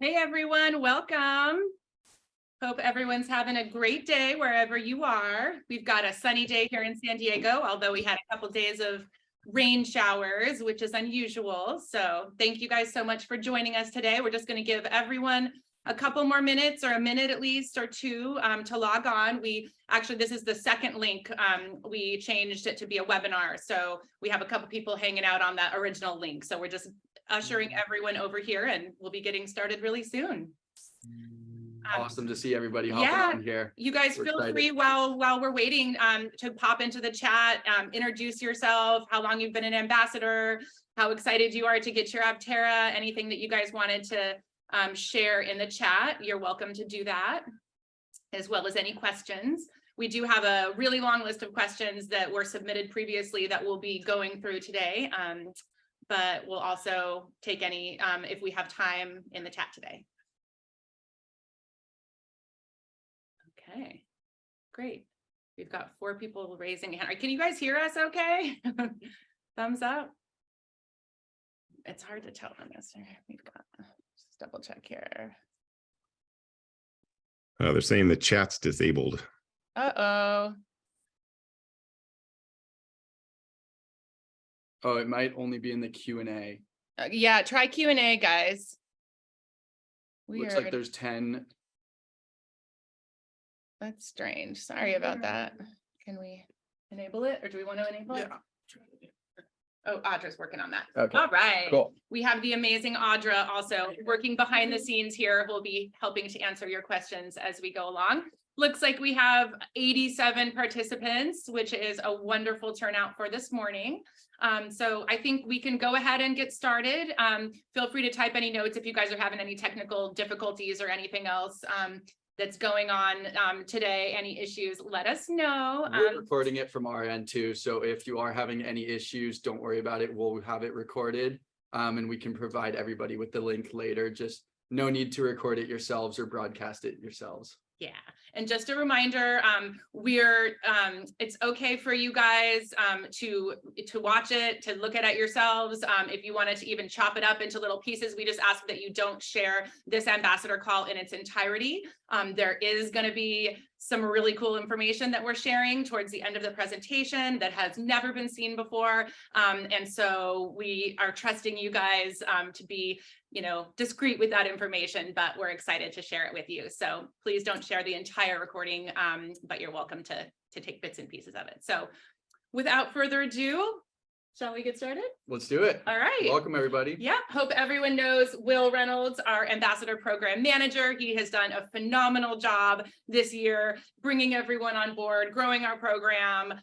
Hey everyone, welcome. Hope everyone's having a great day wherever you are. We've got a sunny day here in San Diego, although we had a couple days of rain showers, which is unusual. So thank you guys so much for joining us today. We're just going to give everyone a couple more minutes, or a minute at least, or two, to log on. This is the second link. We changed it to be a webinar. So we have a couple people hanging out on that original link. So we're just ushering everyone over here, and we'll be getting started really soon. Awesome to see everybody hopping on here. You guys feel free while we're waiting to pop into the chat, introduce yourself, how long you've been an ambassador, how excited you are to get your Aptera, anything that you guys wanted to share in the chat. You're welcome to do that, as well as any questions. We do have a really long list of questions that were submitted previously that we'll be going through today, but we'll also take any if we have time in the chat today. Okay, great. We've got 4 people raising a hand. Can you guys hear us okay? Thumbs up. It's hard to tell on this. We've got, just double check here. They're saying the chat's disabled. Uh-oh. Oh, it might only be in the Q&A. Yeah, try Q&A, guys. Looks like there's 10. That's strange. Sorry about that. Can we enable it, or do we want to enable it? Oh, Audra's working on that. Okay. All right. Cool. We have the amazing Audra also working behind the scenes here, who will be helping to answer your questions as we go along. Looks like we have 87 participants, which is a wonderful turnout for this morning. So I think we can go ahead and get started. Feel free to type any notes if you guys are having any technical difficulties or anything else that's going on today. Any issues, let us know. We're recording it from our end too, so if you are having any issues, don't worry about it. We'll have it recorded, and we can provide everybody with the link later. Just no need to record it yourselves or broadcast it yourselves. Yeah, and just a reminder, it's okay for you guys to watch it, to look at it yourselves. If you wanted to even chop it up into little pieces, we just ask that you don't share this ambassador call in its entirety. There is going to be some really cool information that we're sharing towards the end of the presentation that has never been seen before. And so we are trusting you guys to be, discreet with that information, but we're excited to share it with you. So please don't share the entire recording, but you're welcome to take bits and pieces of it. So without further ado, shall we get started? Let's do it. All right. Welcome, everybody. Yeah, hope everyone knows Will Reynolds, our Ambassador Program Manager. He has done a phenomenal job this year, bringing everyone on board, growing our program,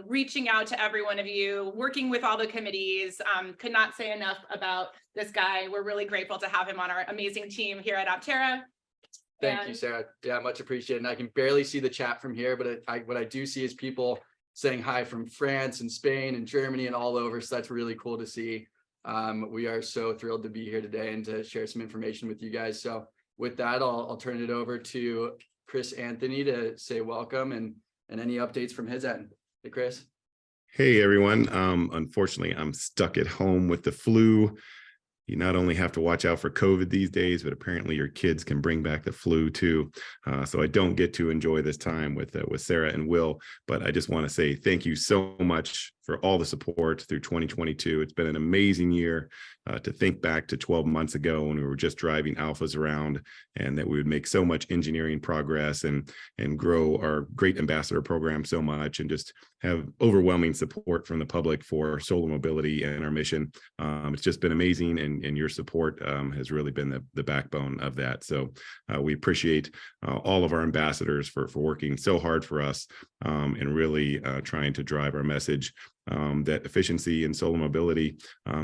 reaching out to every one of you, working with all the committees. Could not say enough about this guy. We're really grateful to have him on our amazing team here at Aptera. Thank you, Sarah. Yeah, much appreciated. And I can barely see the chat from here, but what I do see is people saying hi from France and Spain and Germany and all over. So that's really cool to see. We are so thrilled to be here today and to share some information with you guys. So with that, I'll turn it over to Chris Anthony to say welcome and any updates from his end. Hey, Chris. Hey, everyone. Unfortunately, I'm stuck at home with the flu. You not only have to watch out for COVID these days, but apparently your kids can bring back the flu too. So I don't get to enjoy this time with Sarah and Will, but I just want to say thank you so much for all the support through 2022. It's been an amazing year. To think back to 12 months ago when we were just driving alphas around, and that we would make so much engineering progress and grow our great ambassador program so much, and just have overwhelming support from the public for solar mobility and our mission. It's just been amazing, and your support has really been the backbone of that. So we appreciate all of our ambassadors for working so hard for us, and really trying to drive our message that efficiency and solar mobility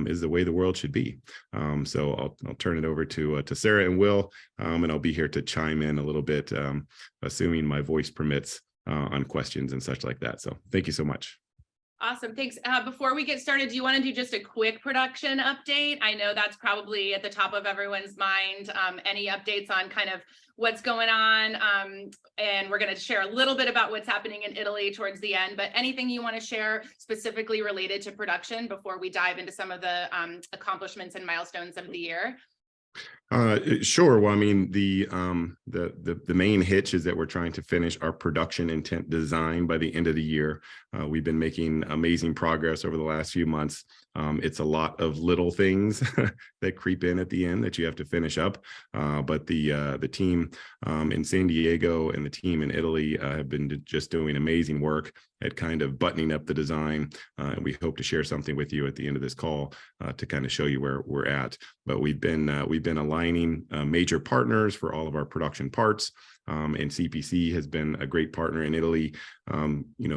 is the way the world should be. So I'll turn it over to Sarah and Will, and I'll be here to chime in a little bit, assuming my voice permits, on questions and such like that. So thank you so much. Awesome, thanks. Before we get started, do you want to do just a quick production update? I know that's probably at the top of everyone's mind. Any updates on kind of what's going on? And we're going to share a little bit about what's happening in Italy towards the end, but anything you want to share specifically related to production before we dive into some of the accomplishments and milestones of the year? Sure. Well, I mean, the main hitch is that we're trying to finish our production intent design by the end of the year. We've been making amazing progress over the last few months. It's a lot of little things that creep in at the end that you have to finish up. But the team in San Diego and the team in Italy have been just doing amazing work at kind of buttoning up the design. And we hope to share something with you at the end of this call to kind of show you where we're at. But we've been aligning major partners for all of our production parts. And CPC has been a great partner in Italy,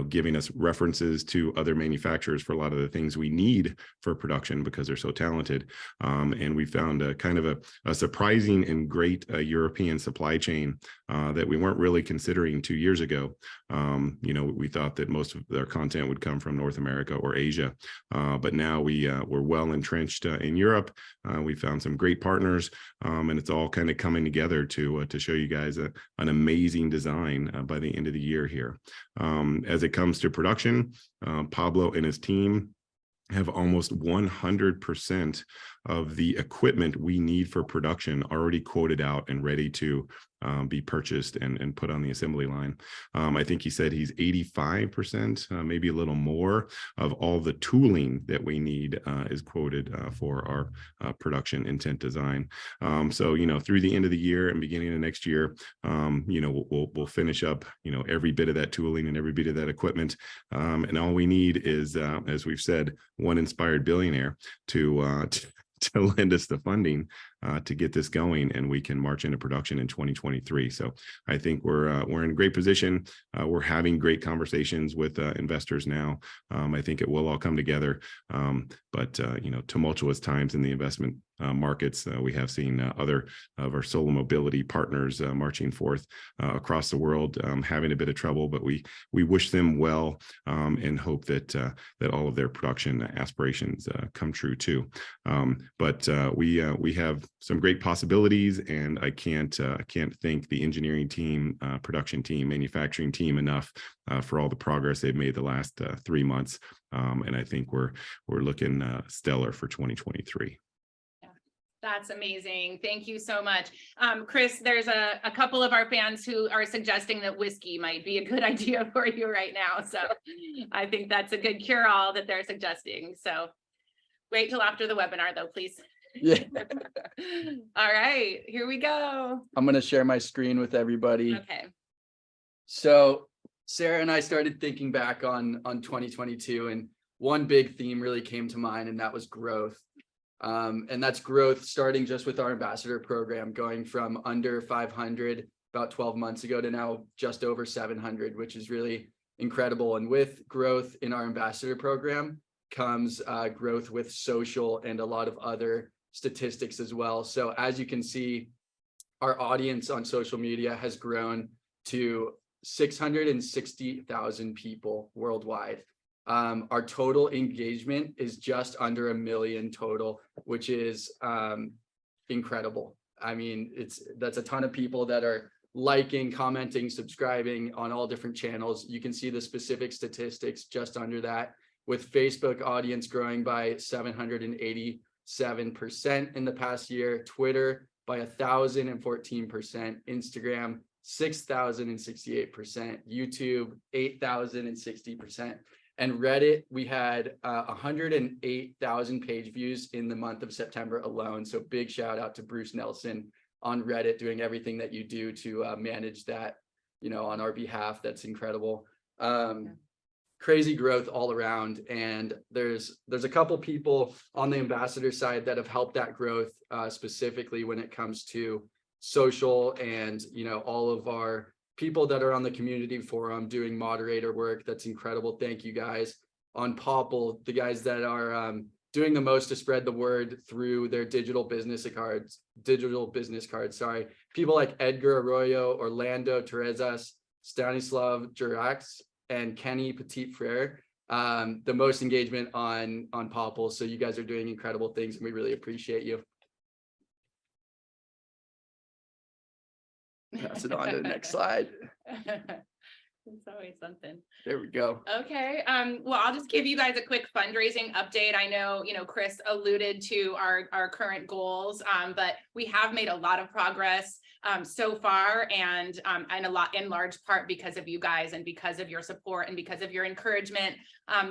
giving us references to other manufacturers for a lot of the things we need for production because they're so talented. And we found a kind of a surprising and great European supply chain that we weren't really considering 2 years ago. We thought that most of our content would come from North America or Asia, but now we're well entrenched in Europe. We found some great partners, and it's all kind of coming together to show you guys an amazing design by the end of the year here. As it comes to production, Pablo and his team have almost 100% of the equipment we need for production already quoted out and ready to be purchased and put on the assembly line. I think he said he's 85%, maybe a little more of all the tooling that we need is quoted for our production intent design. So, through the end of the year and beginning of next year, we'll finish up, every bit of that tooling and every bit of that equipment. And all we need is, as we've said, one inspired billionaire to lend us the funding to get this going, and we can march into production in 2023. So I think we're in a great position. We're having great conversations with investors now. I think it will all come together. But tumultuous times in the investment markets. We have seen other of our solo mobility partners marching forth across the world, having a bit of trouble, but we wish them well and hope that all of their production aspirations come true too. But we have some great possibilities, and I can't thank the engineering team, production team, manufacturing team enough for all the progress they've made the last 3 months. And I think we're looking stellar for 2023. That's amazing. Thank you so much. Chris, there's a couple of our fans who are suggesting that whiskey might be a good idea for you right now. So I think that's a good cure-all that they're suggesting. So wait till after the webinar though, please. Yeah. All right, here we go. I'm going to share my screen with everybody. Okay. So Sarah and I started thinking back on 2022, and one big theme really came to mind, and that was growth. And that's growth starting just with our ambassador program, going from under 500 about 12 months ago to now just over 700, which is really incredible. And with growth in our ambassador program comes growth with social and a lot of other statistics as well. So as you can see, our audience on social media has grown to 660,000 people worldwide. Our total engagement is just under 1 million total, which is incredible. I mean, that's a ton of people that are liking, commenting, subscribing on all different channels. You can see the specific statistics just under that, with Facebook audience growing by 787% in the past year, Twitter by 1,014%, Instagram 6,068%, YouTube 8,060%. And Reddit, we had 108,000 page views in the month of September alone. So big shout out to Bruce Nelson on Reddit, doing everything that you do to manage that, on our behalf. That's incredible. Crazy growth all around. And there's a couple people on the ambassador side that have helped that growth, specifically when it comes to social and, all of our people that are on the community forum doing moderator work. That's incredible. Thank you guys. On Popple, the guys that are doing the most to spread the word through their digital business cards. Sorry. People like Edgar Arroyo, Orlando Terezas, Stanislav Jurax, and Kenny Petit Frere. The most engagement on Popple. So you guys are doing incredible things, and we really appreciate you. Pass it on to the next slide. It's always something. There we go. Okay, well, I'll just give you guys a quick fundraising update. I know, Chris alluded to our current goals, but we have made a lot of progress so far, and a lot in large part because of you guys and because of your support and because of your encouragement.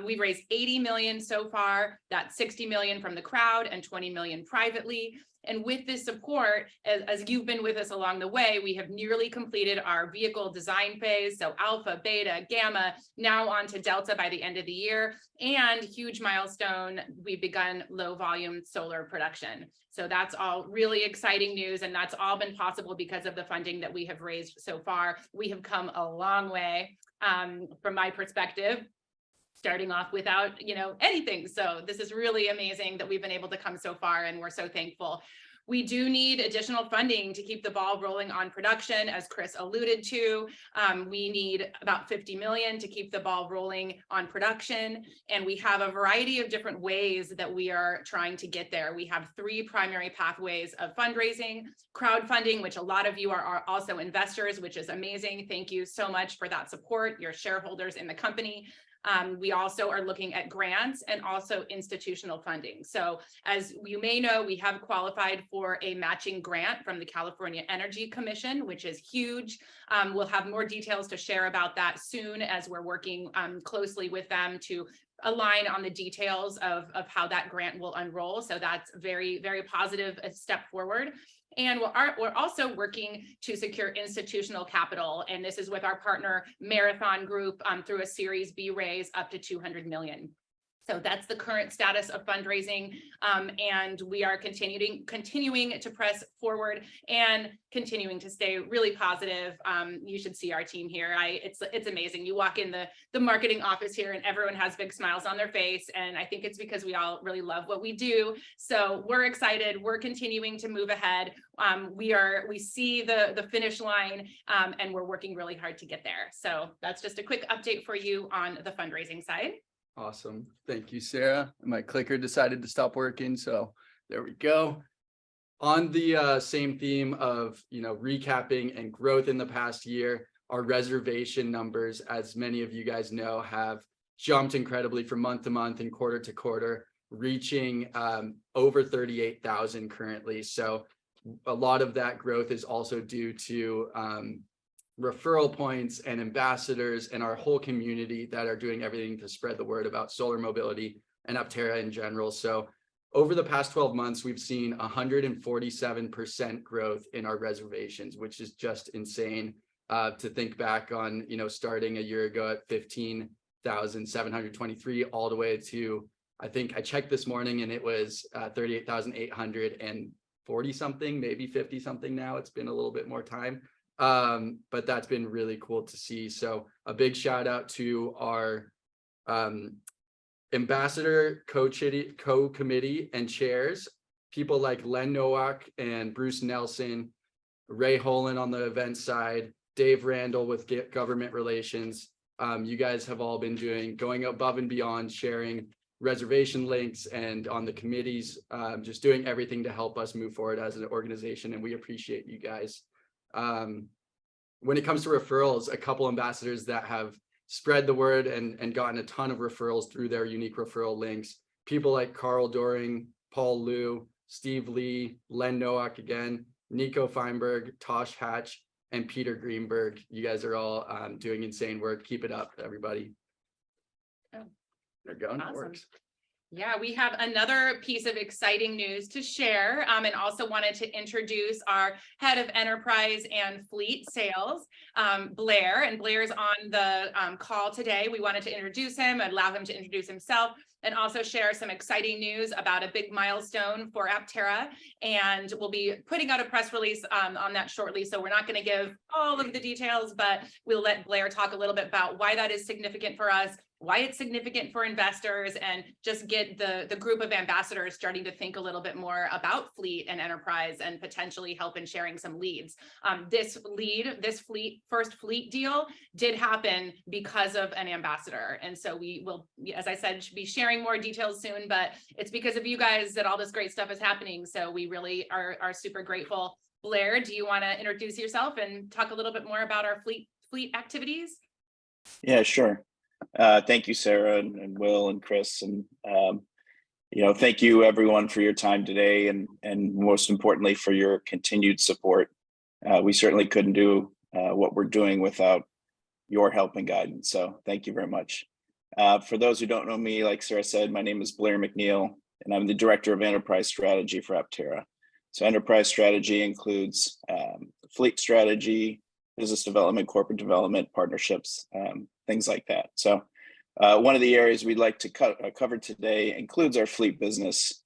We've raised 80 million so far. That's 60 million from the crowd and 20 million privately. And with this support, as you've been with us along the way, we have nearly completed our vehicle design phase. So alpha, beta, gamma, now on to delta by the end of the year. And huge milestone, we've begun low volume solar production. So that's all really exciting news. And that's all been possible because of the funding that we have raised so far. We have come a long way from my perspective, starting off without anything. So this is really amazing that we've been able to come so far, and we're so thankful. We do need additional funding to keep the ball rolling on production, as Chris alluded to. We need about 50 million to keep the ball rolling on production. And we have a variety of different ways that we are trying to get there. We have 3 primary pathways of fundraising: crowdfunding, which a lot of you are also investors, which is amazing. Thank you so much for that support, your shareholders in the company. We also are looking at grants and also institutional funding. So as you may know, we have qualified for a matching grant from the California Energy Commission, which is huge. We'll have more details to share about that soon, as we're working closely with them to align on the details of how that grant will unroll. So that's very, very positive step forward. And we're also working to secure institutional capital. And this is with our partner Marathon Group through a Series B raise up to 200 million. So that's the current status of fundraising, and we are continuing to press forward and continuing to stay really positive. You should see our team here. It's amazing. You walk in the marketing office here and everyone has big smiles on their face, and I think it's because we all really love what we do. So we're excited. We're continuing to move ahead. We see the finish line, and we're working really hard to get there. So that's just a quick update for you on the fundraising side. Awesome. Thank you, Sarah. My clicker decided to stop working, so there we go. On the same theme of recapping and growth in the past year, our reservation numbers, as many of you guys know, have jumped incredibly from month to month and quarter to quarter, reaching over 38,000 currently. So a lot of that growth is also due to referral points and ambassadors and our whole community that are doing everything to spread the word about solar mobility and Aptera in general. So over the past 12 months, we've seen 147% growth in our reservations, which is just insane to think back on, starting a year ago at 15,723 all the way to, I think I checked this morning and it was 38,840 something, maybe 50 something now. It's been a little bit more time. But that's been really cool to see. So a big shout out to our ambassador co-committee and chairs, people like Len Nowak and Bruce Nelson, Ray Holan on the event side, Dave Randall with government relations. You guys have all been going above and beyond, sharing reservation links and on the committees, just doing everything to help us move forward as an organization. And we appreciate you guys. When it comes to referrals, a couple ambassadors that have spread the word and gotten a ton of referrals through their unique referral links, people like Carl Doring, Paul Liu, Steve Lee, Len Nowak again, Nico Feinberg, Tosh Hatch, and Peter Greenberg. You guys are all doing insane work. Keep it up, everybody. Oh, they're going. awesome. It works. Yeah, we have another piece of exciting news to share, and also wanted to introduce our head of enterprise and fleet sales, Blair. And Blair's on the call today. We wanted to introduce him, allow him to introduce himself, and also share some exciting news about a big milestone for Aptera. And we'll be putting out a press release on that shortly. So we're not going to give all of the details, but we'll let Blair talk a little bit about why that is significant for us, why it's significant for investors, and just get the group of ambassadors starting to think a little bit more about fleet and enterprise and potentially help in sharing some leads. This first fleet deal did happen because of an ambassador. And so we will, as I said, should be sharing more details soon, but it's because of you guys that all this great stuff is happening. So we really are super grateful. Blair, do you want to introduce yourself and talk a little bit more about our fleet activities? Yeah, sure. Thank you, Sarah and Will and Chris, and thank you everyone for your time today, and most importantly for your continued support. We certainly couldn't do what we're doing without your help and guidance. So thank you very much. For those who don't know me, like Sarah said, my name is Blair McNeil, and I'm the Director of Enterprise Strategy for Aptera. So enterprise strategy includes fleet strategy, business development, corporate development, partnerships, things like that. So one of the areas we'd like to cover today includes our fleet business.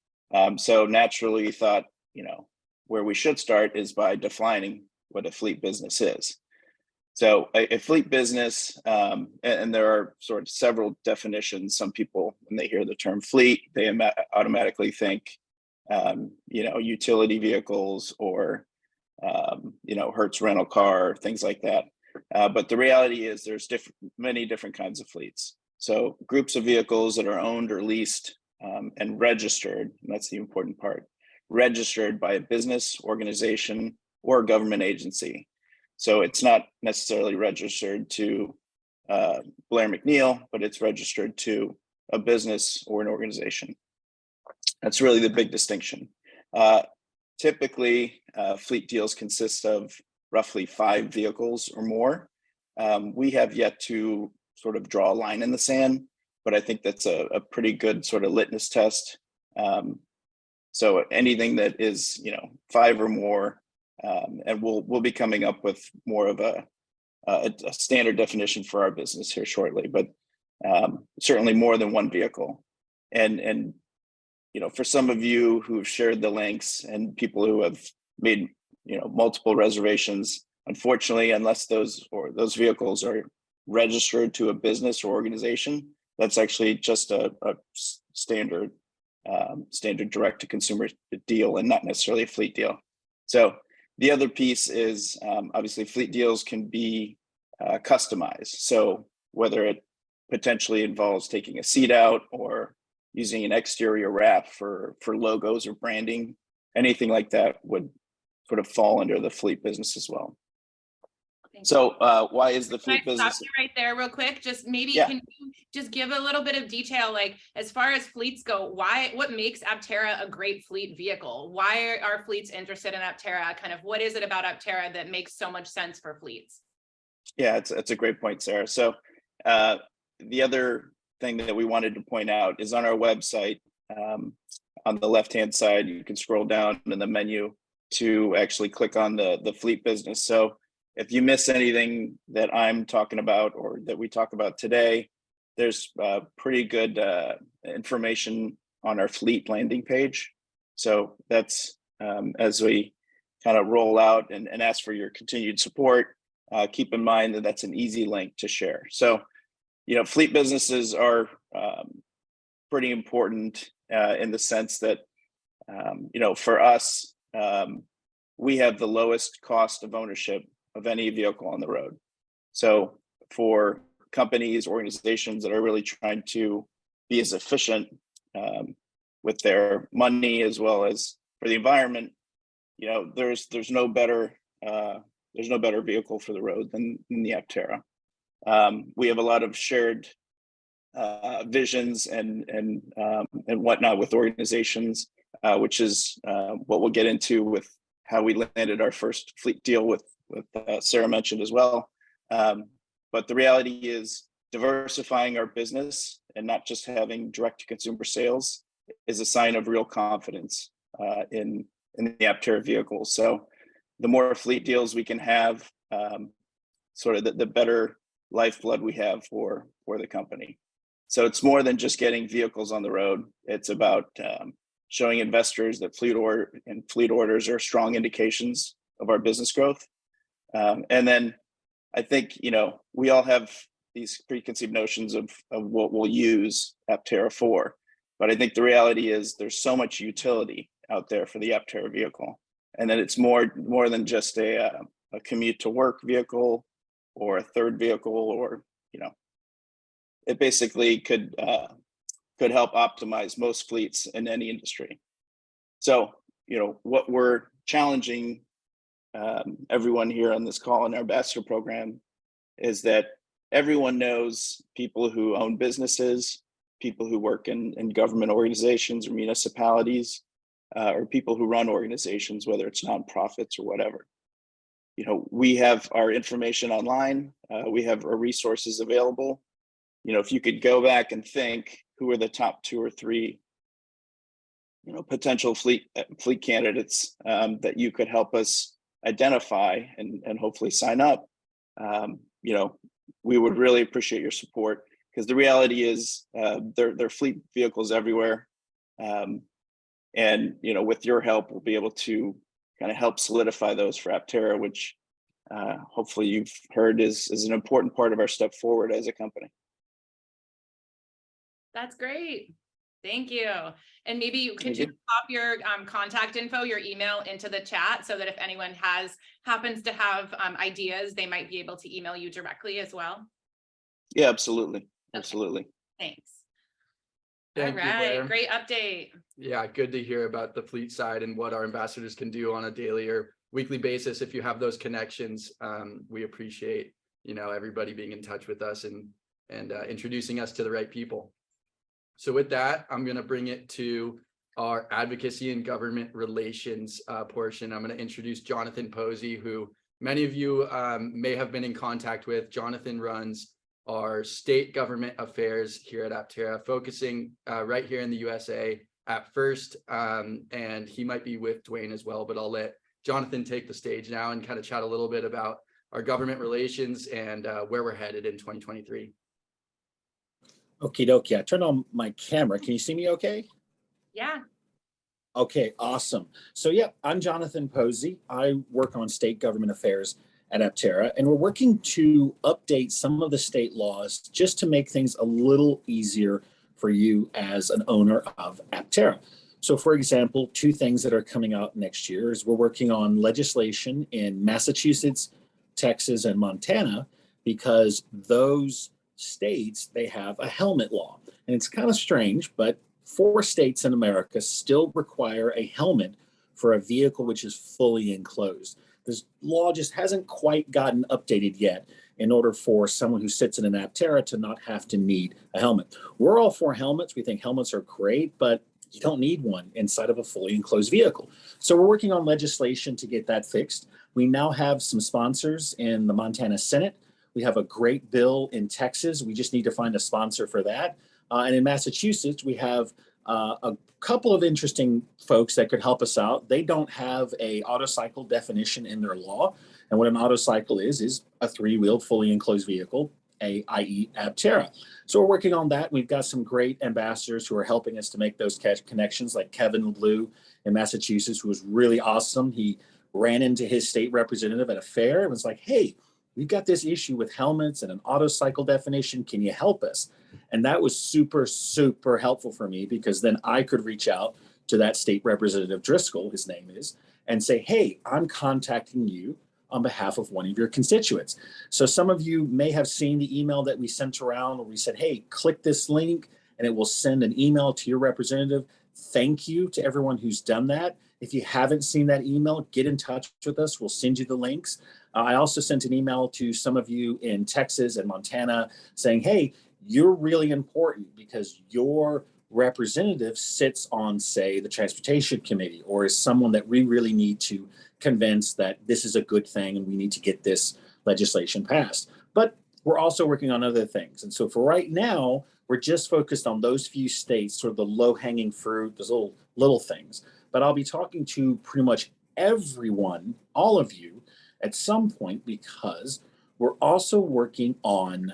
So naturally we thought, where we should start is by defining what a fleet business is. So a fleet business, and there are sort of several definitions. Some people, when they hear the term fleet, they automatically think, utility vehicles or, Hertz rental car, things like that. But the reality is there's many different kinds of fleets. So groups of vehicles that are owned or leased and registered, and that's the important part, registered by a business, organization, or government agency. So it's not necessarily registered to Blair McNeil, but it's registered to a business or an organization. That's really the big distinction. Typically, fleet deals consist of roughly 5 vehicles or more. We have yet to sort of draw a line in the sand, but I think that's a pretty good sort of litmus test. So anything that is, 5 or more, and we'll be coming up with more of a standard definition for our business here shortly, but certainly more than 1 vehicle. And for some of you who have shared the links and people who have made multiple reservations, unfortunately, unless those vehicles are registered to a business or organization, that's actually just a standard direct to consumer deal and not necessarily a fleet deal. So the other piece is obviously fleet deals can be customized. So whether it potentially involves taking a seat out or using an exterior wrap for logos or branding, anything like that would sort of fall under the fleet business as well. So why is the fleet business? Stop you right there real quick. Just maybe Can you just give a little bit of detail, like as far as fleets go, what makes Aptera a great fleet vehicle? Why are fleets interested in Aptera? Kind of what is it about Aptera that makes so much sense for fleets? Yeah, it's a great point, Sarah. So the other thing that we wanted to point out is on our website, on the left-hand side, you can scroll down in the menu to actually click on the fleet business. So if you miss anything that I'm talking about or that we talk about today, there's pretty good information on our fleet landing page. So that's as we kind of roll out and ask for your continued support, keep in mind that that's an easy link to share. So, fleet businesses are pretty important in the sense that, for us, we have the lowest cost of ownership of any vehicle on the road. So for companies, organizations that are really trying to be as efficient with their money as well as for the environment, there's no better vehicle for the road than the Aptera. We have a lot of shared visions and whatnot with organizations, which is what we'll get into with how we landed our first fleet deal with Sarah mentioned as well. But the reality is diversifying our business and not just having direct to consumer sales is a sign of real confidence in the Aptera vehicle. So the more fleet deals we can have, sort of the better lifeblood we have for the company. So it's more than just getting vehicles on the road. It's about showing investors that fleet orders are strong indications of our business growth. And then I think, we all have these preconceived notions of what we'll use Aptera for. But I think the reality is there's so much utility out there for the Aptera vehicle. And then it's more than just a commute to work vehicle or a third vehicle, or, it basically could help optimize most fleets in any industry. So, what we're challenging everyone here on this call in our ambassador program is that everyone knows people who own businesses, people who work in government organizations or municipalities, or people who run organizations, whether it's nonprofits or whatever. You know, we have our information online. We have our resources available. You know, if you could go back and think who are the top 2 or 3, you know, potential fleet candidates that you could help us identify and hopefully sign up, you know, we would really appreciate your support, because the reality is there are fleet vehicles everywhere. And, you know, with your help, we'll be able to kind of help solidify those for Aptera, which hopefully you've heard is an important part of our step forward as a company. That's great. Thank you. And maybe could you pop your contact info, your email into the chat, so that if anyone happens to have ideas, they might be able to email you directly as well? Yeah, absolutely. Okay. Absolutely. Thanks. Thank All you, right, Blair. great update. Yeah, good to hear about the fleet side and what our ambassadors can do on a daily or weekly basis. If you have those connections, we appreciate, you know, everybody being in touch with us and introducing us to the right people. So with that, I'm going to bring it to our advocacy and government relations portion. I'm going to introduce Jonathan Posey, who many of you may have been in contact with. Jonathan runs our state government affairs here at Aptera, focusing right here in the USA at first. And he might be with Dwayne as well, but I'll let Jonathan take the stage now and kind of chat a little bit about our government relations and where we're headed in 2023. Okie dokie. I turned on my camera. Can you see me okay? Yeah. Okay, awesome. So yeah, I'm Jonathan Posey. I work on state government affairs at Aptera, and we're working to update some of the state laws just to make things a little easier for you as an owner of Aptera. So for example, 2 things that are coming out next year is we're working on legislation in Massachusetts, Texas, and Montana, because those states, they have a helmet law. And it's kind of strange, but 4 states in America still require a helmet for a vehicle which is fully enclosed. This law just hasn't quite gotten updated yet in order for someone who sits in an Aptera to not have to need a helmet. We're all for helmets. We think helmets are great, but you don't need one inside of a fully enclosed vehicle. So we're working on legislation to get that fixed. We now have some sponsors in the Montana Senate. We have a great bill in Texas. We just need to find a sponsor for that. And in Massachusetts, we have a couple of interesting folks that could help us out. They don't have a autocycle definition in their law. And what an autocycle is a 3-wheeled fully enclosed vehicle, i.e. Aptera. So we're working on that. We've got some great ambassadors who are helping us to make those connections, like Kevin Blue in Massachusetts, who was really awesome. He ran into his state representative at a fair and was like, hey, we've got this issue with helmets and an autocycle definition. Can you help us? And that was super, super helpful for me, because then I could reach out to that state representative, Driscoll, his name is, and say, hey, I'm contacting you on behalf of one of your constituents. So some of you may have seen the email that we sent around where we said, hey, click this link and it will send an email to your representative. Thank you to everyone who's done that. If you haven't seen that email, get in touch with us. We'll send you the links. I also sent an email to some of you in Texas and Montana saying, hey, you're really important because your representative sits on, say, the transportation committee, or is someone that we really need to convince that this is a good thing and we need to get this legislation passed. But we're also working on other things. And so for right now, we're just focused on those few states, sort of the low-hanging fruit, those little things. But I'll be talking to pretty much everyone, all of you, at some point, because we're also working on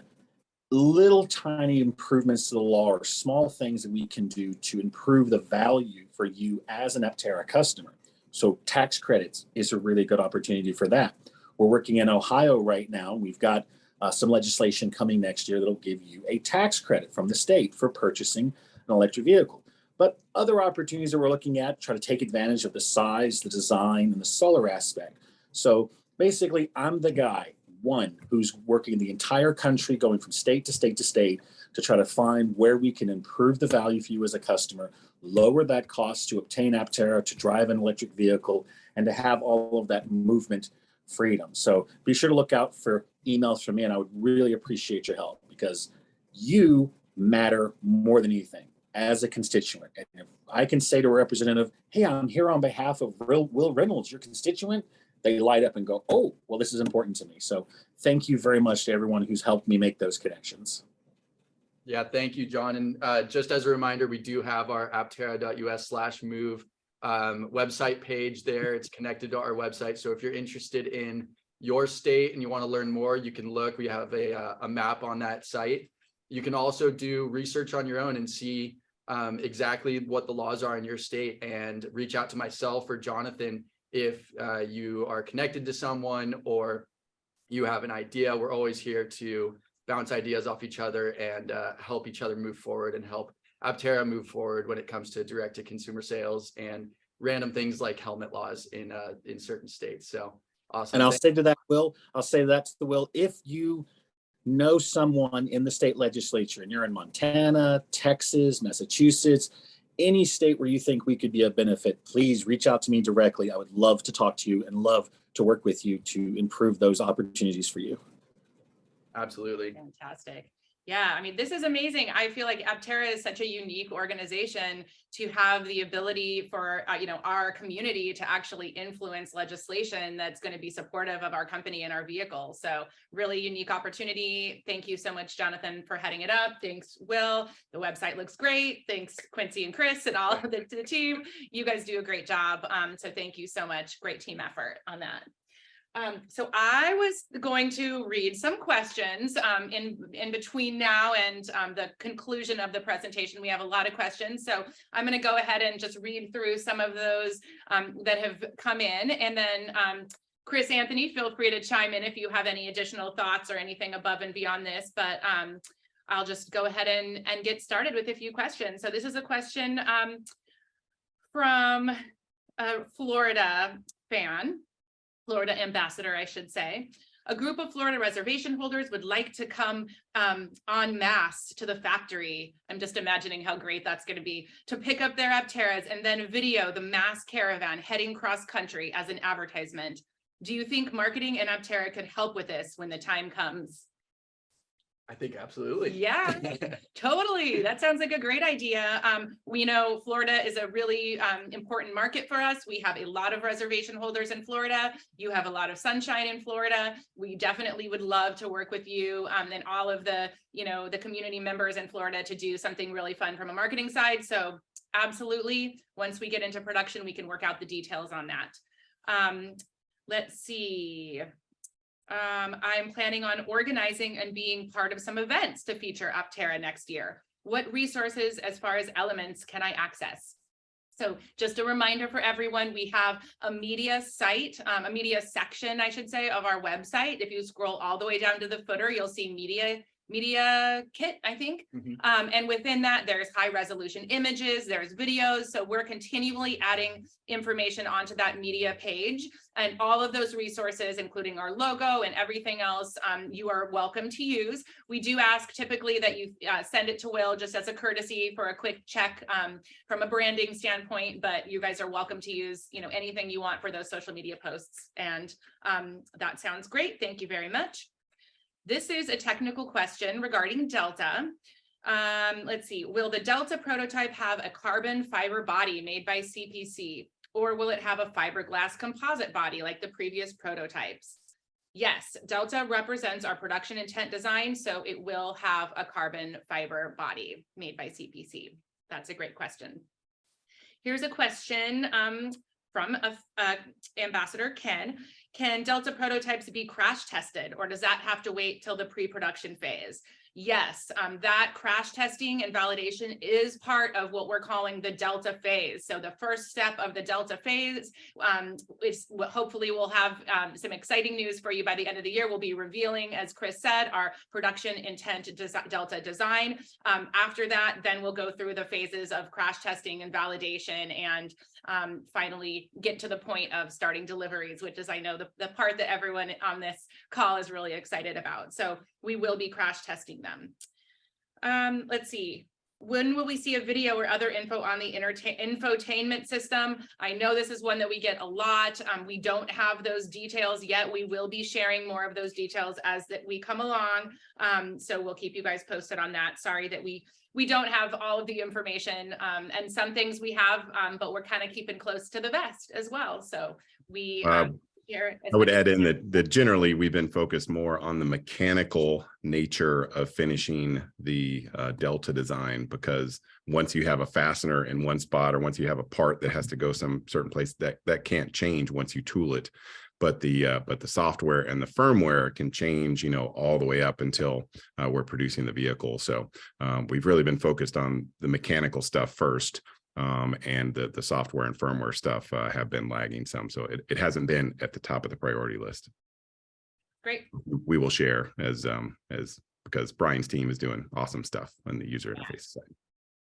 little tiny improvements to the law, or small things that we can do to improve the value for you as an Aptera customer. So tax credits is a really good opportunity for that. We're working in Ohio right now. We've got some legislation coming next year that'll give you a tax credit from the state for purchasing an electric vehicle. But other opportunities that we're looking at try to take advantage of the size, the design, and the solar aspect. So basically, I'm the guy, one, who's working the entire country, going from state to state to state, to try to find where we can improve the value for you as a customer, lower that cost to obtain Aptera, to drive an electric vehicle, and to have all of that movement freedom. So be sure to look out for emails from me, and I would really appreciate your help because you matter more than anything as a constituent. And if I can say to a representative, hey, I'm here on behalf of Will Reynolds, your constituent, they light up and go, oh, well, this is important to me. So thank you very much to everyone who's helped me make those connections. Yeah, thank you, John. And just as a reminder, we do have our aptera.us/move website page there. It's connected to our website. So if you're interested in your state and you want to learn more, you can look. We have a map on that site. You can also do research on your own and see exactly what the laws are in your state, and reach out to myself or Jonathan if you are connected to someone or you have an idea. We're always here to bounce ideas off each other and help each other move forward and help Aptera move forward when it comes to direct to consumer sales and random things like helmet laws in certain states. So awesome. And I'll say to that, Will, I'll say that's the Will, if you know someone in the state legislature and you're in Montana, Texas, Massachusetts, any state where you think we could be a benefit, please reach out to me directly. I would love to talk to you and love to work with you to improve those opportunities for you. Absolutely. Fantastic. Yeah, I mean, this is amazing. I feel like Aptera is such a unique organization to have the ability for, our community to actually influence legislation that's going to be supportive of our company and our vehicle. So really unique opportunity. Thank you so much, Jonathan, for heading it up. Thanks, Will. The website looks great. Thanks, Quincy and Chris and all of the team. You guys do a great job. So thank you so much. Great team effort on that. So I was going to read some questions in between now and the conclusion of the presentation. We have a lot of questions, so I'm going to go ahead and just read through some of those that have come in, and then Chris, Anthony, feel free to chime in if you have any additional thoughts or anything above and beyond this, but I'll just go ahead and get started with a few questions. So this is a question from a Florida ambassador, I should say. A group of Florida reservation holders would like to come en masse to the factory. I'm just imagining how great that's going to be, to pick up their Apteras and then video the mass caravan heading cross country as an advertisement. Do you think marketing and Aptera could help with this when the time comes? I think absolutely. Yeah, totally. That sounds like a great idea. We know Florida is a really important market for us. We have a lot of reservation holders in Florida. You have a lot of sunshine in Florida. We definitely would love to work with you and all of the, the community members in Florida to do something really fun from a marketing side. So absolutely. Once we get into production, we can work out the details on that. Let's see. I'm planning on organizing and being part of some events to feature Aptera next year. What resources as far as elements can I access? So just a reminder for everyone, we have a media site, a media section, I should say, of our website. If you scroll all the way down to the footer, you'll see media kit, I think. And within that, there's high resolution images, there's videos. So we're continually adding information onto that media page, and all of those resources, including our logo and everything else, you are welcome to use. We do ask typically that you send it to Will just as a courtesy for a quick check from a branding standpoint, but you guys are welcome to use, anything you want for those social media posts. And that sounds great. Thank you very much. This is a technical question regarding Delta. Let's see, will the Delta prototype have a carbon fiber body made by CPC, or will it have a fiberglass composite body like the previous prototypes? Yes, Delta represents our production intent design, so it will have a carbon fiber body made by CPC. That's a great question. Here's a question from Ambassador Ken. Can Delta prototypes be crash tested, or does that have to wait till the pre-production phase? Yes, that crash testing and validation is part of what we're calling the Delta phase. So the first step of the Delta phase is hopefully we'll have some exciting news for you by the end of the year. We'll be revealing, as Chris said, our production intent Delta design. After that, then we'll go through the phases of crash testing and validation, and finally get to the point of starting deliveries, which is, I know, the part that everyone on this call is really excited about. So we will be crash testing them. Let's see. When will we see a video or other info on the infotainment system? I know this is one that we get a lot. We don't have those details yet. We will be sharing more of those details as that we come along. So we'll keep you guys posted on that. Sorry that we don't have all of the information, and some things we have, but we're kind of keeping close to the vest as well. So we I would add in that generally we've been focused more on the mechanical nature of finishing the Delta design, because once you have a fastener in one spot, or once you have a part that has to go some certain place, that can't change once you tool it. But the software and the firmware can change, all the way up until we're producing the vehicle. So we've really been focused on the mechanical stuff first. And the software and firmware stuff have been lagging some. So it hasn't been at the top of the priority list. Great. We will share as because Brian's team is doing awesome stuff on the user interface side.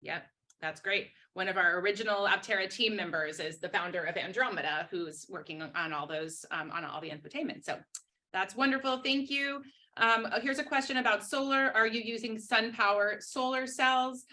Yep, that's great. One of our original Aptera team members is the founder of Andromeda, who's working on all those, on all the infotainment. So that's wonderful. Thank you. Here's a question about solar. Are you using SunPower solar cells?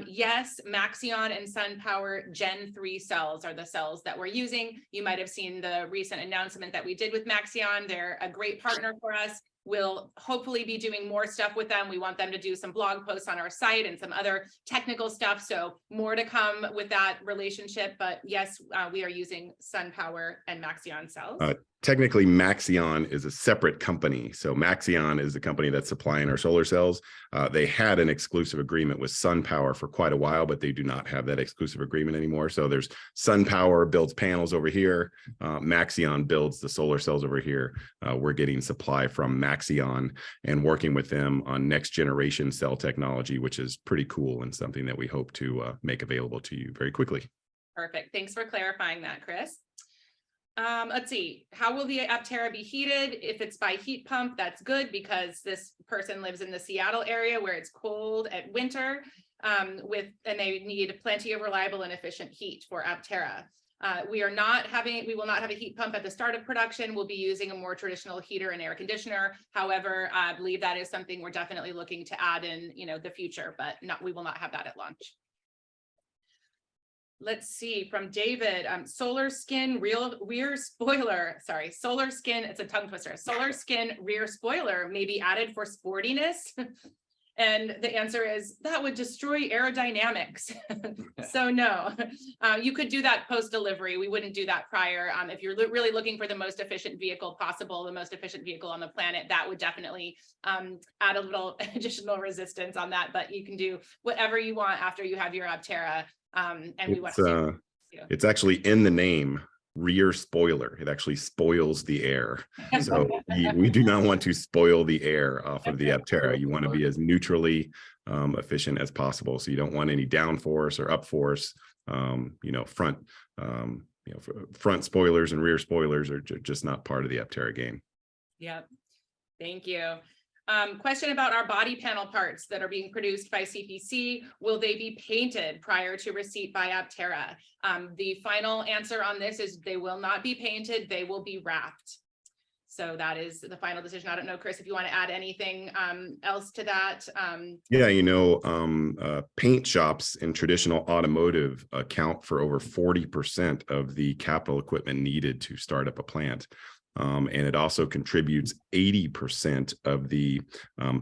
Yes, Maxion and SunPower Gen 3 cells are the cells that we're using. You might have seen the recent announcement that we did with Maxion. They're a great partner for us. We'll hopefully be doing more stuff with them. We want them to do some blog posts on our site and some other technical stuff. So more to come with that relationship. But yes, we are using SunPower and Maxion cells. Technically, Maxion is a separate company. So Maxion is the company that's supplying our solar cells. They had an exclusive agreement with SunPower for quite a while, but they do not have that exclusive agreement anymore. So there's SunPower builds panels over here. Maxion builds the solar cells over here. We're getting supply from Maxion and working with them on next generation cell technology, which is pretty cool and something that we hope to make available to you very quickly. Perfect. Thanks for clarifying that, Chris. Let's see, how will the Aptera be heated? If it's by heat pump, that's good, because this person lives in the Seattle area where it's cold at winter, and they need plenty of reliable and efficient heat for Aptera. We will not have a heat pump at the start of production. We'll be using a more traditional heater and air conditioner. However, I believe that is something we're definitely looking to add in, the future, but we will not have that at launch. Let's see, from David, solar skin rear spoiler, solar skin, it's a tongue twister. Solar skin rear spoiler may be added for sportiness. And the answer is that would destroy aerodynamics. So no, you could do that post-delivery. We wouldn't do that prior. If you're really looking for the most efficient vehicle possible, the most efficient vehicle on the planet, that would definitely add a little additional resistance on that. But you can do whatever you want after you have your Aptera. And we want to it's actually in the name, rear spoiler. It actually spoils the air. So we do not want to spoil the air off of the Aptera. You want to be as neutrally efficient as possible. So you don't want any downforce or upforce. Front spoilers and rear spoilers are just not part of the Aptera game. Yep. Thank you. Question about our body panel parts that are being produced by CPC. Will they be painted prior to receipt by Aptera? The final answer on this is they will not be painted. They will be wrapped. So that is the final decision. I don't know, Chris, if you want to add anything else to that. Paint shops in traditional automotive account for over 40% of the capital equipment needed to start up a plant. And it also contributes 80% of the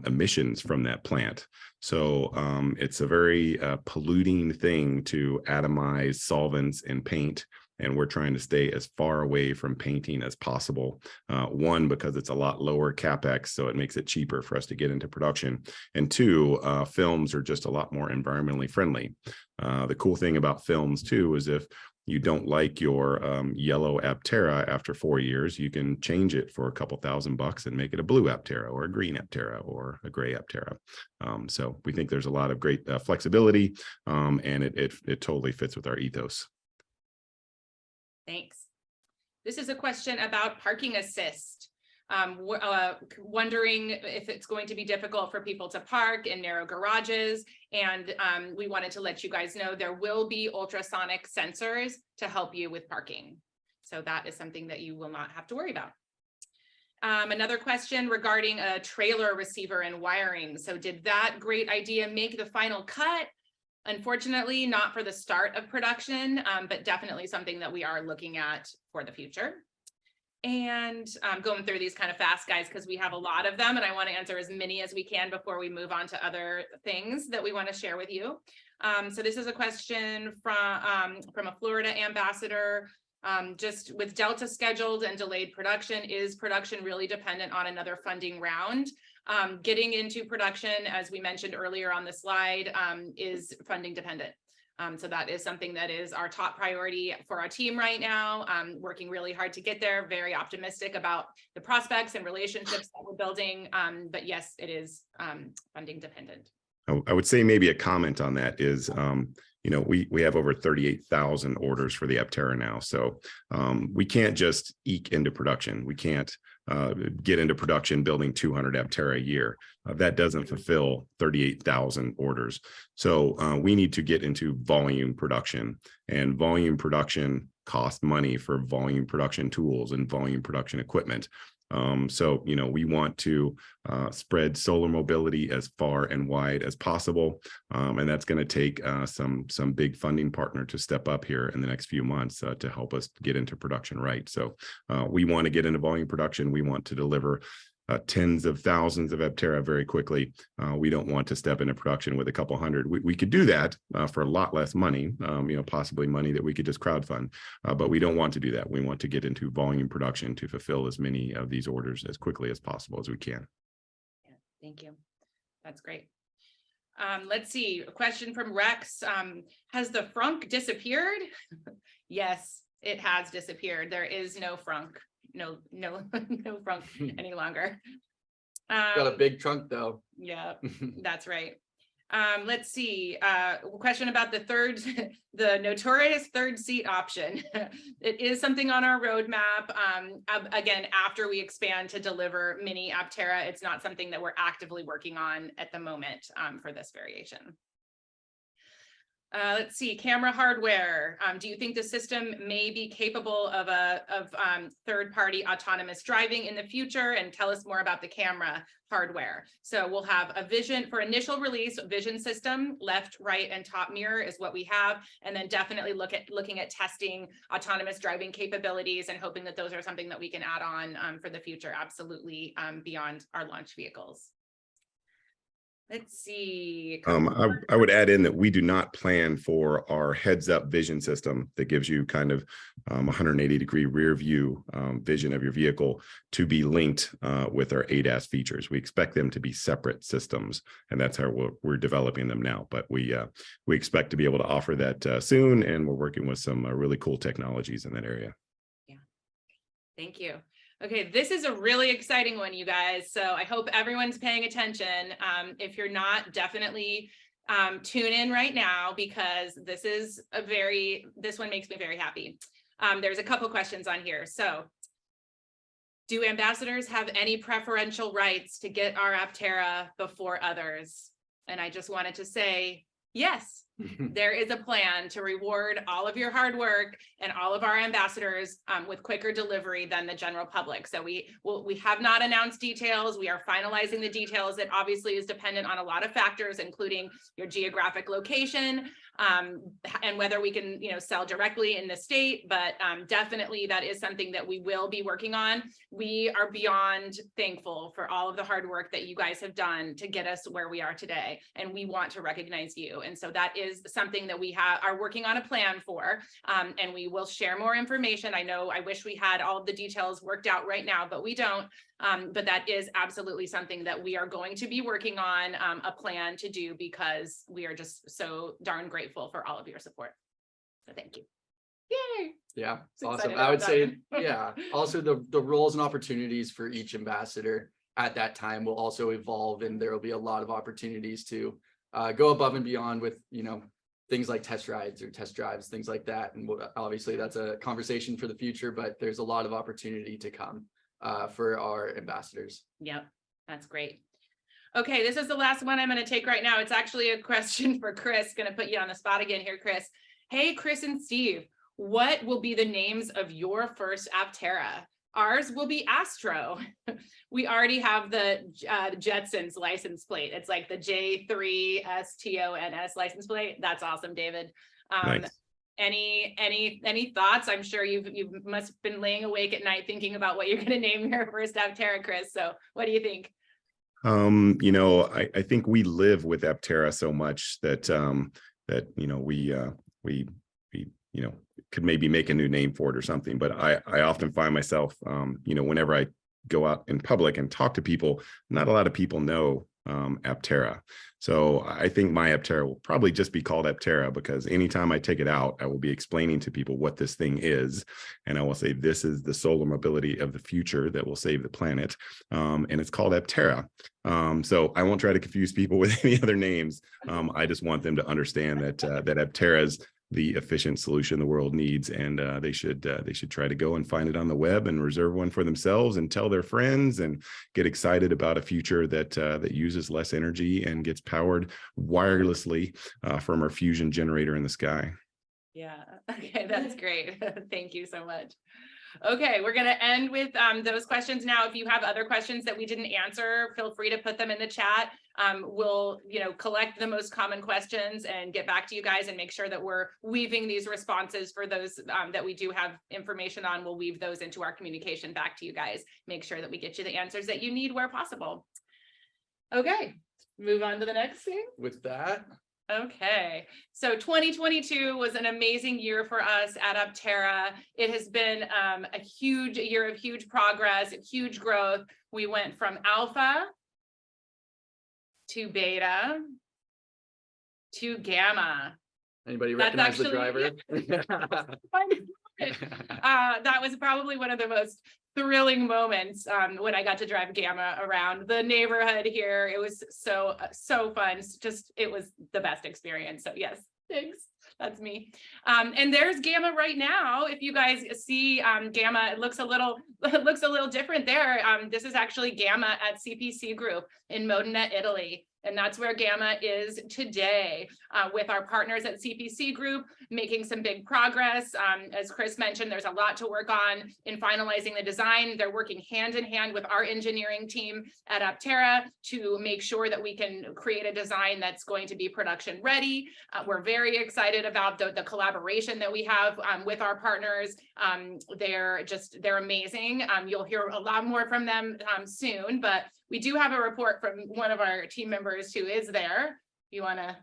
emissions from that plant. So it's a very polluting thing to atomize solvents in paint. And we're trying to stay as far away from painting as possible. One, because it's a lot lower CapEx, so it makes it cheaper for us to get into production. And two, films are just a lot more environmentally friendly. The cool thing about films too is if you don't like your yellow Aptera after 4 years, you can change it for a couple $1,000 and make it a blue Aptera or a green Aptera or a gray Aptera. So we think there's a lot of great flexibility, and it totally fits with our ethos. Thanks. This is a question about parking assist. Wondering if it's going to be difficult for people to park in narrow garages. And we wanted to let you guys know there will be ultrasonic sensors to help you with parking. So that is something that you will not have to worry about. Another question regarding a trailer receiver and wiring. So did that great idea make the final cut? Unfortunately, not for the start of production, but definitely something that we are looking at for the future. And going through these kind of fast, guys, because we have a lot of them and I want to answer as many as we can before we move on to other things that we want to share with you. So this is a question from a Florida ambassador. Just with Delta scheduled and delayed production, is production really dependent on another funding round? Getting into production, as we mentioned earlier on the slide, is funding dependent. So that is something that is our top priority for our team right now, working really hard to get there, very optimistic about the prospects and relationships that we're building. But yes, it is funding dependent. I would say maybe a comment on that is, you know, we have over 38,000 orders for the Aptera now. So we can't just eke into production. We can't get into production building 200 Aptera a year. That doesn't fulfill 38,000 orders. So we need to get into volume production, and volume production costs money for volume production tools and volume production equipment. So, you know, we want to spread solar mobility as far and wide as possible. And that's going to take some big funding partner to step up here in the next few months to help us get into production right. So we want to get into volume production. We want to deliver tens of thousands of Aptera very quickly. We don't want to step into production with a couple hundred. We could do that for a lot less money, you know, possibly money that we could just crowdfund, but we don't want to do that. We want to get into volume production to fulfill as many of these orders as quickly as possible as we can. Yeah, thank you. That's great. Let's see, a question from Rex. Has the frunk disappeared? Yes, it has disappeared. There is no frunk. No frunk any longer. Got a big trunk though. Yeah, that's right. Let's see, question about the notorious third seat option. It is something on our roadmap. Again, after we expand to deliver mini Aptera, it's not something that we're actively working on at the moment for this variation. Let's see, camera hardware. Do you think the system may be capable of third-party autonomous driving in the future? And tell us more about the camera hardware. So we'll have a vision for initial release, vision system, left, right, and top mirror is what we have. And then definitely looking at testing autonomous driving capabilities and hoping that those are something that we can add on for the future, absolutely, beyond our launch vehicles. Let's see. I would add in that we do not plan for our heads-up vision system that gives you kind of 180-degree rear view vision of your vehicle to be linked with our ADAS features. We expect them to be separate systems, and that's how we're developing them now. But we expect to be able to offer that soon, and we're working with some really cool technologies in that area. Yeah, thank you. Okay, this is a really exciting one, you guys. So I hope everyone's paying attention. If you're not, definitely tune in right now, because this one makes me very happy. There's a couple questions on here. So, do ambassadors have any preferential rights to get our Aptera before others? And I just wanted to say, yes. There is a plan to reward all of your hard work and all of our ambassadors with quicker delivery than the general public. So we have not announced details. We are finalizing the details. It obviously is dependent on a lot of factors, including your geographic location and whether we can, sell directly in the state. But definitely that is something that we will be working on. We are beyond thankful for all of the hard work that you guys have done to get us where we are today, and we want to recognize you. And so that is something that we are working on a plan for, and we will share more information. I wish we had all of the details worked out right now, but we don't. But that is absolutely something that we are going to be working on a plan to do, because we are just so darn grateful for all of your support. So thank you. Yay. Yeah, So awesome. I would say, yeah, also the roles and opportunities for each ambassador at that time will also evolve, and there will be a lot of opportunities to go above and beyond with, things like test rides or test drives, things like that. And obviously that's a conversation for the future, but there's a lot of opportunity to come for our ambassadors. Yep, that's great. Okay, this is the last one I'm going to take right now. It's actually a question for Chris. Going to put you on the spot again here, Chris. Hey, Chris and Steve, what will be the names of your first Aptera? Ours will be Astro. We already have the Jetsons license plate. It's like the J3STONS license plate. That's awesome, David. Nice. Any thoughts? I'm sure you must have been laying awake at night thinking about what you're going to name your first Aptera, Chris. So what do you think? You know, I think we live with Aptera so much that that, you know, we you know, could maybe make a new name for it or something. But I often find myself, you know, whenever I go out in public and talk to people, not a lot of people know Aptera. So I think my Aptera will probably just be called Aptera, because anytime I take it out, I will be explaining to people what this thing is. And I will say, this is the solar mobility of the future that will save the planet. And it's called Aptera. So I won't try to confuse people with any other names. I just want them to understand that that Aptera is the efficient solution the world needs, and they should try to go and find it on the web and reserve one for themselves and tell their friends and get excited about a future that that uses less energy and gets powered wirelessly from our fusion generator in the sky. Yeah, okay, that's great. Thank you so much. Okay, we're going to end with those questions now. If you have other questions that we didn't answer, feel free to put them in the chat. We'll, you know, collect the most common questions and get back to you guys and make sure that we're weaving these responses for those that we do have information on. We'll weave those into our communication back to you guys. Make sure that we get you the answers that you need where possible. Okay, move on to the next thing. With that, okay, so 2022 was an amazing year for us at Aptera. It has been a huge year of huge progress, huge growth. We went from alpha to beta to gamma. anybody That's recognize the actually- driver? That was probably one of the most thrilling moments when I got to drive Gamma around the neighborhood here. It was so fun. It was the best experience. So yes, thanks. That's me. And there's Gamma right now. If you guys see Gamma, it looks a little different there. This is actually Gamma at CPC Group in Modena, Italy. And that's where Gamma is today with our partners at CPC Group, making some big progress. As Chris mentioned, there's a lot to work on in finalizing the design. They're working hand in hand with our engineering team at Aptera to make sure that we can create a design that's going to be production ready. We're very excited about the collaboration that we have with our partners. They're amazing. You'll hear a lot more from them soon, but we do have a report from one of our team members who is there. You want to?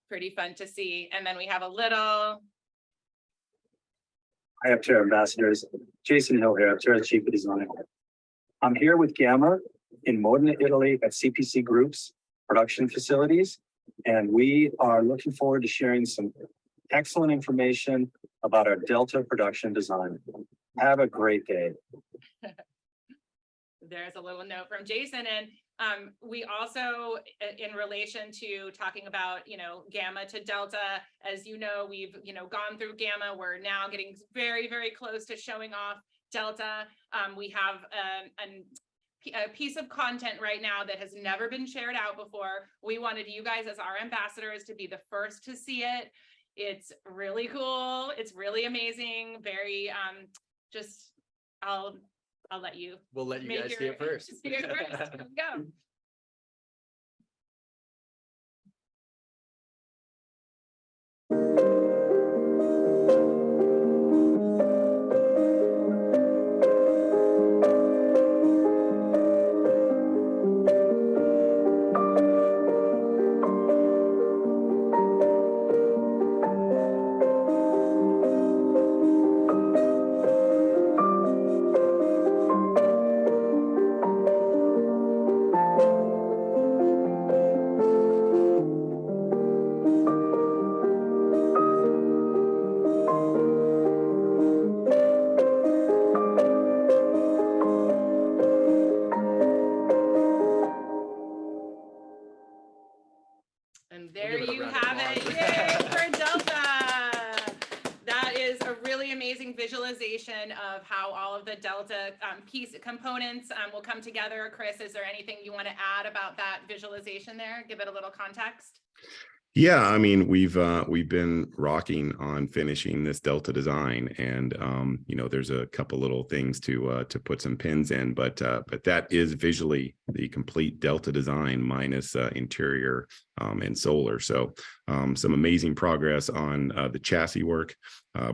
Pretty fun to see. And then we have a little. Hi, Aptera ambassadors. Jason Hill here, Aptera Chief of Design. I'm here with Gamma in Modena, Italy at CPC Group's production facilities. And we are looking forward to sharing some excellent information about our Delta production design. Have a great day. There's a little note from Jason. And we also, in relation to talking about, you know, Gamma to Delta, as you know, we've, you know, gone through Gamma. We're now getting very, very close to showing off Delta. We have a piece of content right now that has never been shared out before. We wanted you guys as our ambassadors to be the first to see it. It's really cool. It's really amazing. Very I'll let you. We'll let you guys see it first. See it first. Here we go. all of the Delta piece components will come together. Chris, is there anything you want to add about that visualization there? Give it a little context. Yeah, I mean, we've been rocking on finishing this Delta design, and there's a couple little things to put some pins in, but that is visually the complete Delta design minus interior and solar. So some amazing progress on the chassis work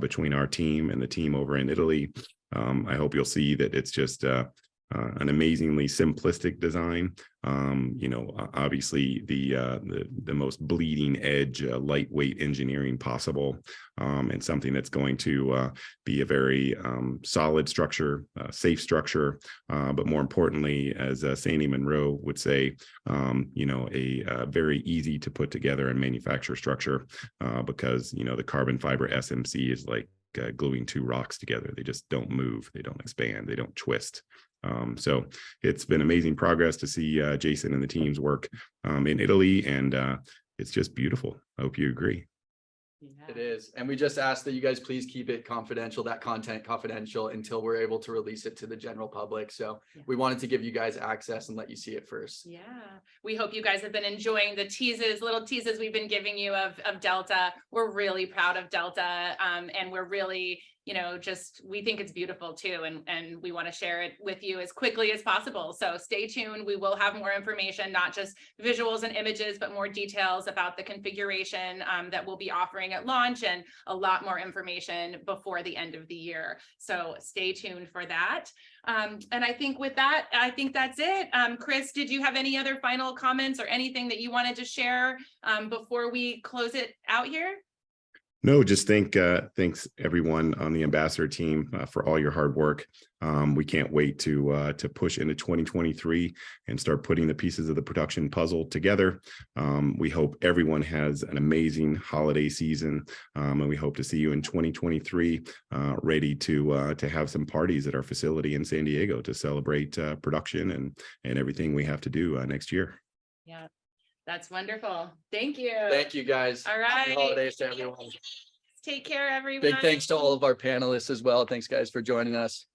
between our team and the team over in Italy. I hope you'll see that it's just an amazingly simplistic design. Obviously the most bleeding edge, lightweight engineering possible, and something that's going to be a very solid structure, safe structure, but more importantly, as Sandy Monroe would say, a very easy to put together and manufacture structure, because the carbon fiber SMC is like gluing two rocks together. They just don't move, they don't expand, they don't twist. So it's been amazing progress to see Jason and the team's work in Italy, and it's just beautiful. I hope you agree. It is. And we just ask that you guys please keep it confidential, that content confidential, until we're able to release it to the general public. So we wanted to give you guys access and let you see it first. Yeah, we hope you guys have been enjoying the little teases we've been giving you of Delta. We're really proud of Delta, and we're really, we think it's beautiful too, and we want to share it with you as quickly as possible. So stay tuned. We will have more information, not just visuals and images, but more details about the configuration that we'll be offering at launch, and a lot more information before the end of the year. So stay tuned for that. And I think with that, that's it. Chris, did you have any other final comments or anything that you wanted to share before we close it out here? No, just thanks everyone on the Ambassador team for all your hard work. We can't wait to push into 2023 and start putting the pieces of the production puzzle together. We hope everyone has an amazing holiday season, and we hope to see you in 2023, ready to have some parties at our facility in San Diego to celebrate production and everything we have to do next year. Yeah. That's wonderful. Thank you. Thank you, guys. All right. Happy holidays to everyone. Take care, everyone. Big thanks to all of our panelists as well. Thanks, guys, for joining us.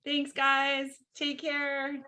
Thanks, guys. Take care.